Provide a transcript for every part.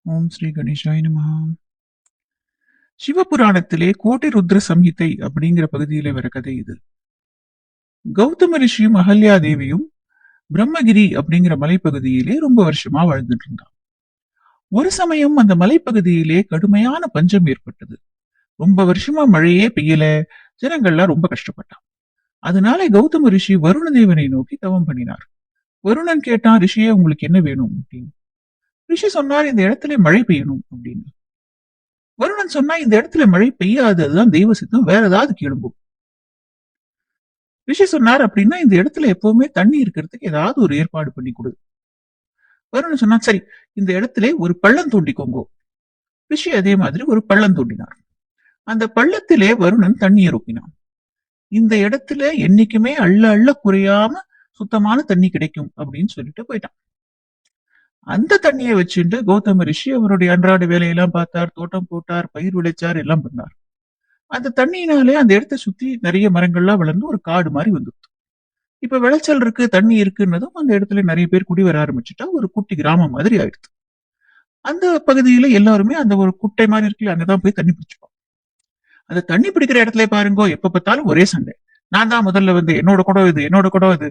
ஓம் ஸ்ரீ கணேசாய நமஹ. சிவபுராணத்திலே கோட்டி ருத்ர சம்ஹிதை அப்படிங்கிற பகுதியில வர கதை இது. கௌதம ரிஷியும் அகல்யா தேவியும் பிரம்மகிரி அப்படிங்கிற மலைப்பகுதியிலே ரொம்ப வருஷமா வாழ்ந்துட்டு இருந்தான். ஒரு சமயம் அந்த மலைப்பகுதியிலே கடுமையான பஞ்சம் ஏற்பட்டது. ரொம்ப வருஷமா மழையே பெய்யல. ஜனங்கள்லாம் ரொம்ப கஷ்டப்பட்டான். அதனால கௌதம ரிஷி வருண தேவனை நோக்கி தவம் பண்ணினார். வருணன் கேட்டான், ரிஷியே உங்களுக்கு என்ன வேணும் அப்படின்னு. ரிஷி சொன்னார், இந்த இடத்துல மழை பெய்யணும் அப்படின்னு. வருணன் சொன்னா, இந்த இடத்துல மழை பெய்யாது, அதுதான் தெய்வ சித்தம், வேற ஏதாவது கேளுங்க. ரிஷி சொன்னார், அப்படின்னா இந்த இடத்துல எப்பவுமே தண்ணி இருக்கிறதுக்கு ஏதாவது ஒரு ஏற்பாடு பண்ணி கொடு. வருணன் சொன்னா, சரி இந்த இடத்துல ஒரு பள்ளம் தோண்டிக்கோங்க. ரிஷி அதே மாதிரி ஒரு பள்ளம் தோண்டினார். அந்த பள்ளத்திலே வருணன் தண்ணியை ரொப்பினான். இந்த இடத்துல என்னைக்குமே அள்ள அள்ள குறையாம சுத்தமான தண்ணி கிடைக்கும் அப்படின்னு சொல்லிட்டு போயிட்டான். அந்த தண்ணியை வச்சுட்டு கௌதம ரிஷி அவருடைய அன்றாட வேலையெல்லாம் பார்த்தார், தோட்டம் போட்டார், பயிர் விளைச்சார், எல்லாம் பண்ணார். அந்த தண்ணியினாலே அந்த இடத்தை சுத்தி நிறைய மரங்கள்லாம் வளர்ந்து ஒரு காடு மாதிரி வந்துருது. இப்ப விளைச்சல் இருக்கு, தண்ணி இருக்குன்னதும் அந்த இடத்துல நிறைய பேர் குடி வர ஆரம்பிச்சுட்டா ஒரு குட்டி கிராமம் மாதிரி ஆயிடுது. அந்த பகுதியில எல்லாருமே அந்த ஒரு குட்டை மாதிரி இருக்குல்ல, அங்கதான் போய் தண்ணி பிடிச்சுப்போம். அந்த தண்ணி பிடிக்கிற இடத்துல பாருங்க, எப்ப பார்த்தாலும் ஒரே சண்டை. நான் தான் முதல்ல வந்து என்னோட குடம் இது, என்னோட குடம் இது.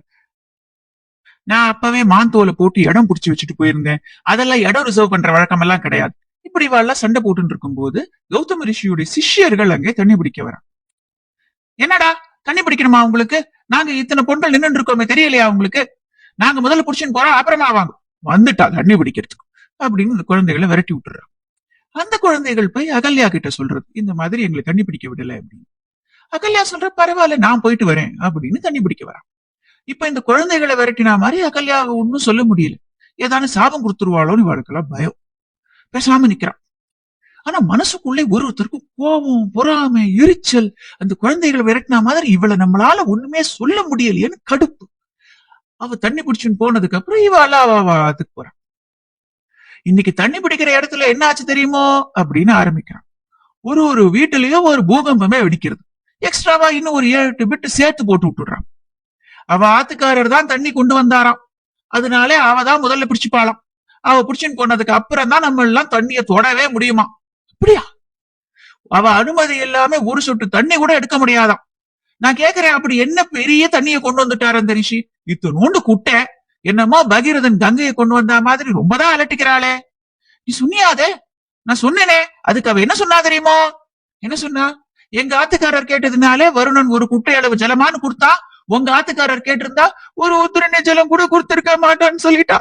நான் அப்பவே மாந்தோலை போட்டு இடம் பிடிச்சி வச்சுட்டு போயிருந்தேன். அதெல்லாம் இடம் ரிசர்வ் பண்ற வழக்கம் எல்லாம் கிடையாது. இப்படி வாழ சண்டை போட்டு இருக்கும் போது கௌதம ரிஷியுடைய சிஷ்யர்கள் அங்கே தண்ணி பிடிக்க வர. என்னடா தண்ணி பிடிக்கணுமா உங்களுக்கு? நாங்க இத்தனை பொண்கள் நின்று இருக்கோமே, தெரியலையா உங்களுக்கு? நாங்க முதல்ல புடிச்சுன்னு போறோம், அப்புறமா வாங்க. வந்துட்டா தண்ணி பிடிக்கிறதுக்கு அப்படின்னு இந்த குழந்தைகளை விரட்டி விட்டுறாங்க. அந்த குழந்தைகள் போய் அகல்யா கிட்ட சொல்றது, இந்த மாதிரி எங்களை தண்ணி பிடிக்க விடல அப்படின்னு. அகல்யா சொல்ற, பரவாயில்ல நான் போயிட்டு வரேன் அப்படின்னு தண்ணி பிடிக்க வரான். இப்ப இந்த குழந்தைகளை விரட்டினா மாதிரி அகல்யா ஒன்னும் சொல்ல முடியல. ஏதானு சாபம் கொடுத்துருவாளோன்னு இவளுக்கெல்லாம் பயம். பேசாம நிக்கிறான். ஆனா மனசுக்குள்ளே ஒருத்தருக்கும் கோபம், பொறாமை, எரிச்சல். அந்த குழந்தைகளை விரட்டினா மாதிரி இவளை நம்மளால ஒண்ணுமே சொல்ல முடியலையேன்னு கடுப்பு. அவ தண்ணி பிடிச்சுன்னு போனதுக்கு அப்புறம் அதுக்கு போறான். இன்னைக்கு தண்ணி பிடிக்கிற இடத்துல என்ன ஆச்சு தெரியுமோ அப்படின்னு ஆரம்பிக்கிறான். ஒரு வீட்டுலயும் ஒரு பூகம்பமே வெடிக்கிறது. எக்ஸ்ட்ராவா இன்னும் ஒரு 7-8 பிட்டு சேர்த்து போட்டு விட்டுடுறான். அவ ஆத்துக்காரர் தான் தண்ணி கொண்டு வந்தாராம். அதனாலே அவ தான் முதல்ல பிடிச்சுப்பாளாம். அவ பிடிச்சுன்னு போனதுக்கு அப்புறம் தான் நம்ம எல்லாம் தண்ணியை தொடவே முடியுமா? அப்படியா? அவ அனுமதி இல்லாம ஒரு சொட்டு தண்ணி கூட எடுக்க முடியாதாம். நான் கேக்குறேன், அப்படி என்ன பெரிய தண்ணியை கொண்டு வந்துட்டாரு அந்த ரிஷி? இத்தனோண்டு குட்டை, என்னமோ பகீரதன் கங்கையை கொண்டு வந்த மாதிரி ரொம்பதான் அலட்டிக்கிறாளே. நீ சொன்னியாதே? நான் சொன்னேனே. அதுக்கு அவ என்ன சொன்னா தெரியுமோ? என்ன சொன்னா? எங்க ஆத்துக்காரர் கேட்டதுனாலே வருணன் ஒரு குட்டை அளவு ஜலமானு கொடுத்தா, உங்க ஆத்துக்காரர் கேட்டிருந்தா ஒரு உத்திரனே ஜலம் கூட கொடுத்திருக்க மாட்டான்னு சொல்லிட்டா.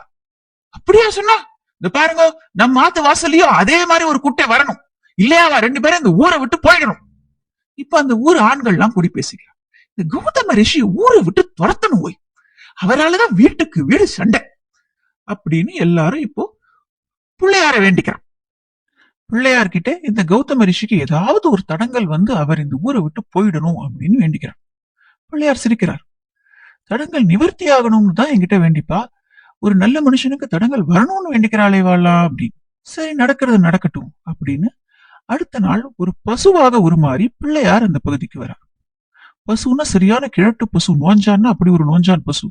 அப்படியா சொன்னா? இந்த பாருங்க, நம்ம ஆத்து வாசல்லையும் அதே மாதிரி ஒரு குட்டை வரணும், இல்லையா 2 பேரும் இந்த ஊரை விட்டு போயிடணும். இப்ப அந்த ஊர் ஆண்கள் எல்லாம் கூடி பேசிக்கிறான். இந்த கௌதம ரிஷி ஊரை விட்டு துரத்தணும் போய், அவராலதான் வீட்டுக்கு வீடு சண்டை அப்படின்னு எல்லாரும் இப்போ பிள்ளையார வேண்டிக்கிறான். பிள்ளையார்கிட்ட இந்த கௌதம ரிஷிக்கு ஏதாவது ஒரு தடங்கல் வந்து அவர் இந்த ஊரை விட்டு போயிடணும் அப்படின்னு வேண்டிக்கிறான். பிள்ளையார் சிரிக்கிறார். தடங்கள் நிவர்த்தி ஆகணும்னு தான் என்கிட்ட வேண்டிப்பா, ஒரு நல்ல மனுஷனுக்கு தடங்கள் வரணும்னு வேண்டிக்கிறாளே வாழா அப்படின்னு. சரி நடக்கிறது நடக்கட்டும் அப்படின்னு அடுத்த நாள் ஒரு பசுவாக உருமாறி பிள்ளையார் அந்த பகுதிக்கு வரார். பசுன்னா சரியான கிழட்டு பசு, நோஞ்சான்னா அப்படி ஒரு நோஞ்சான் பசு.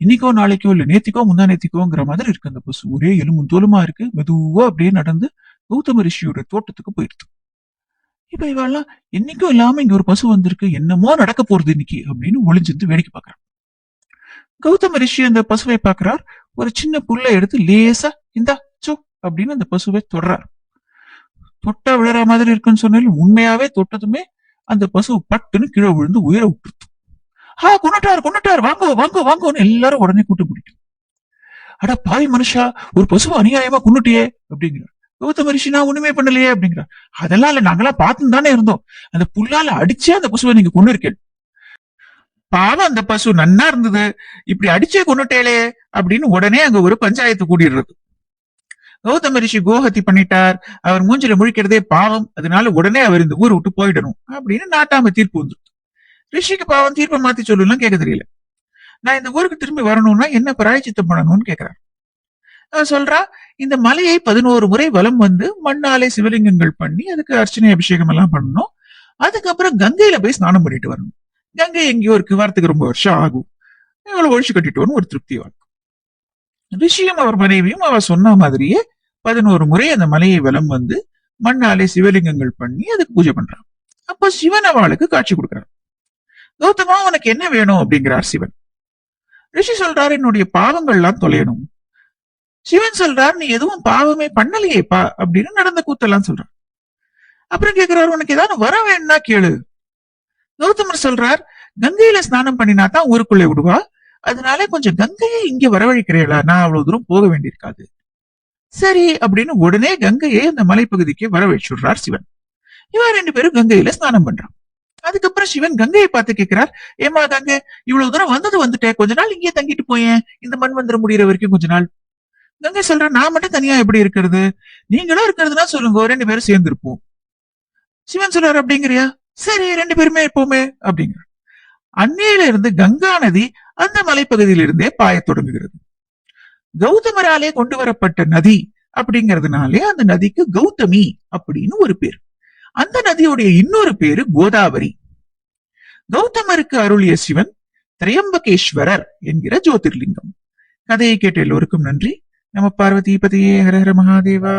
இன்னைக்கோ நாளைக்கோ இல்ல நேத்திக்கோ முந்தா நேத்திக்கோங்கிற மாதிரி இருக்கு அந்த பசு. ஒரே எலும்பும் தோலுமா இருக்கு. மெதுவா அப்படியே நடந்து கௌதம ரிஷியோட தோட்டத்துக்கு போயிடுது. இப்ப இவெல்லாம் என்னைக்கும் இல்லாம இங்க ஒரு பசு வந்திருக்கு, என்னமோ நடக்க போறது இன்னைக்கு அப்படின்னு ஒளிஞ்சிருந்து வேடிக்கை பாக்குறான். கௌதம ரிஷி அந்த பசுவை பாக்குறார். ஒரு சின்ன புல்லை எடுத்து லேசா இந்தா சோ அப்படின்னு அந்த பசுவை தொடறார். தொட்டா விழற மாதிரி இருக்குன்னு சொன்னாலும் உண்மையாவே தொட்டதுமே அந்த பசு பட்டுன்னு கீழே விழுந்து உயிரை விட்டுருது. கொண்டுட்டார், வாங்கோ வாங்கோ வாங்கோன்னு எல்லாரும் உடனே கூட்டு பிடிக்கும். அட பாவி மனுஷா, ஒரு பசுவை அநியாயமா கொண்டுட்டியே அப்படிங்கிறார். கௌதம ரிஷி, நான் ஒண்ணுமே பண்ணலையே அப்படிங்கிறார். அதெல்லாம் இல்ல, நாங்கெல்லாம் பார்த்துன்னு தானே இருந்தோம். அந்த புல்லால அடிச்சே அந்த பசுவை நீங்க கொண்டு இருக்கேன். பாவம், அந்த பசு நன்னா இருந்தது, இப்படி அடிச்சே கொண்டுட்டேலே அப்படின்னு உடனே அங்க ஒரு பஞ்சாயத்து கூடிடுறது. கௌதம ரிஷி கோஹத்தி பண்ணிட்டார், அவர் மூஞ்சில முழிக்கிறதே பாவம், அதனால உடனே அவர் இந்த ஊரை விட்டு போயிடணும் அப்படின்னு நாட்டாம தீர்ப்பு வந்துருக்கு. ரிஷிக்கு பாவம் தீர்ப்பை மாத்தி சொல்லலாம் கேட்க தெரியல. நான் இந்த ஊருக்கு திரும்பி வரணும்னா என்ன பிராயச்சித்தம் பண்ணணும்னு கேட்கிறார். சொல்றா, இந்த மலையை 11 முறை வலம் வந்து மண்ணாலே சிவலிங்கங்கள் பண்ணி அதுக்கு அர்ச்சனை அபிஷேகம் எல்லாம் பண்ணணும். அதுக்கப்புறம் கங்கையில போய் ஸ்நானம் பண்ணிட்டு வரணும். கங்கை எங்கேயோ இருக்கு, வரத்துக்கு ரொம்ப வருஷம் ஆகும். இவ்வளவு ஒழிச்சு கட்டிட்டு வரணும், ஒரு திருப்தி வரும். ரிஷியும் அவர் மனைவியும் அவ சொன்ன மாதிரியே 11 முறை அந்த மலையை வலம் வந்து மண்ணாலே சிவலிங்கங்கள் பண்ணி அதுக்கு பூஜை பண்றான். அப்போ சிவன் அவளுக்கு காட்சி கொடுக்கிறார். கௌதமா, உனக்கு என்ன வேணும் அப்படிங்கிறார் சிவன். ரிஷி சொல்றாரு, என்னுடைய பாவங்கள் எல்லாம் தொலையணும். சிவன் சொல்றார், நீ எதுவும் பாவமே பண்ணலையேப்பா அப்படின்னு நடந்த கூத்தெல்லாம் சொல்றார். அப்புறம் கேட்கிறாரு, உனக்கு ஏதாவது வர வேணும்னா கேளு. கௌதமர் சொல்றார், கங்கையில ஸ்நானம் பண்ணினா தான் ஊருக்குள்ளே விடுவா, அதனால கொஞ்சம் கங்கையை இங்க வரவழைக்கிறீங்களா, நான் அவ்வளவு தூரம் போக வேண்டியிருக்காது. சரி அப்படின்னு உடனே கங்கையை அந்த மலைப்பகுதிக்கு வரவழைச்சுடுறார் சிவன். இவன் 2 பேரும் கங்கையில ஸ்நானம் பண்றான். அதுக்கப்புறம் சிவன் கங்கையை பார்த்து கேட்கிறார், ஏமா கங்கை, இவ்வளவு தூரம் வந்துட்டேன், கொஞ்ச நாள் இங்கே தங்கிட்டு போயேன், இந்த மண்வந்திரம் முடிகிற வரைக்கும் கொஞ்ச நாள். கங்கை சொல்ற, நான் மட்டும் தனியா எப்படி இருக்கிறது, நீங்களும் இருக்கிறதுனா சொல்லுங்க, 2 பேரும் சேர்ந்து இருப்போம். சிவன் சொல்றாரு, அப்படிங்கிறியா, சரி 2 பேருமே எப்பவுமே அப்படிங்கிற. அன்னையில இருந்து கங்கா நதி அந்த மலைப்பகுதியிலிருந்தே பாயத் தொடங்குகிறது. கௌதமராலே கொண்டு வரப்பட்ட நதி அப்படிங்கிறதுனாலே அந்த நதிக்கு கௌதமி அப்படின்னு ஒரு பேர். அந்த நதியுடைய இன்னொரு பேரு கோதாவரி. கௌதமருக்கு அருளிய சிவன் திரையம்பகேஸ்வரர் என்கிற ஜோதிர்லிங்கம். கதையை கேட்ட எல்லோருக்கும் நன்றி. நம பார்வதி பதையே, ஹர ஹர மகாதேவா.